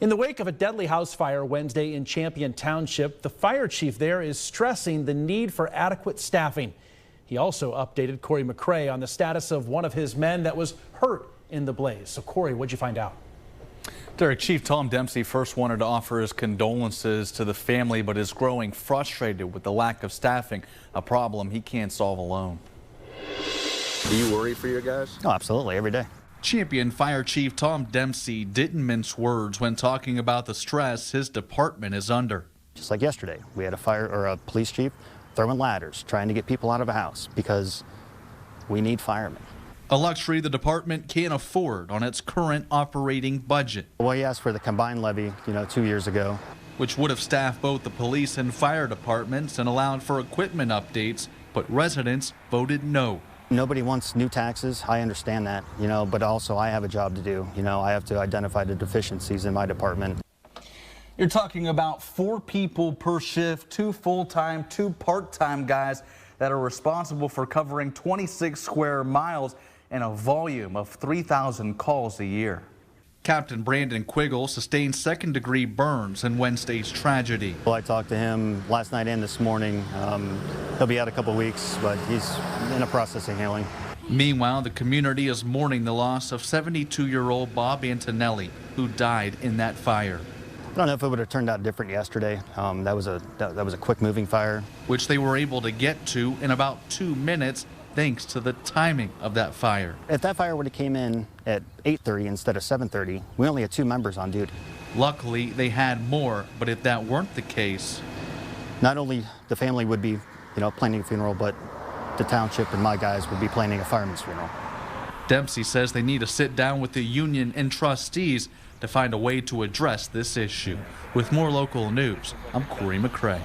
In the wake of a deadly house fire Wednesday in Champion Township, the fire chief there is stressing the need for adequate staffing. He also updated Corey McCray on the status of one of his men that was hurt in the blaze. So Corey, what'd you find out? Derek, Chief Tom Dempsey first wanted to offer his condolences to the family, but is growing frustrated with the lack of staffing, a problem he can't solve alone. Do you worry for your guys? Oh, absolutely, every day. Champion Fire Chief Tom Dempsey didn't mince words when talking about the stress his department is under. Just like yesterday, we had a police chief throwing ladders, trying to get people out of a house because we need firemen. A luxury the department can't afford on its current operating budget. Well, he asked for the combined levy, 2 years ago, which would have staffed both the police and fire departments and allowed for equipment updates, but residents voted no. Nobody wants new taxes. I understand that, but also I have a job to do. I have to identify the deficiencies in my department. You're talking about 4 people per shift, 2 full-time, 2 part-time guys that are responsible for covering 26 square miles and a volume of 3,000 calls a year. Captain Brandon Quiggle sustained second-degree burns in Wednesday's tragedy. Well, I talked to him last night and this morning. He'll be out a couple weeks, but he's in a process of healing. Meanwhile, the community is mourning the loss of 72-year-old Bob Antonelli, who died in that fire. I don't know if it would have turned out different yesterday. That was a quick-moving fire, which they were able to get to in about 2 minutes, thanks to the timing of that fire. If that fire would have came in at 8:30 instead of 7:30, we only had 2 members on duty. Luckily, they had more, but if that weren't the case, not only the family would be, planning a funeral, but the township and my guys would be planning a fireman's funeral. Dempsey says they need to sit down with the union and trustees to find a way to address this issue. With more local news, I'm Corey McCray.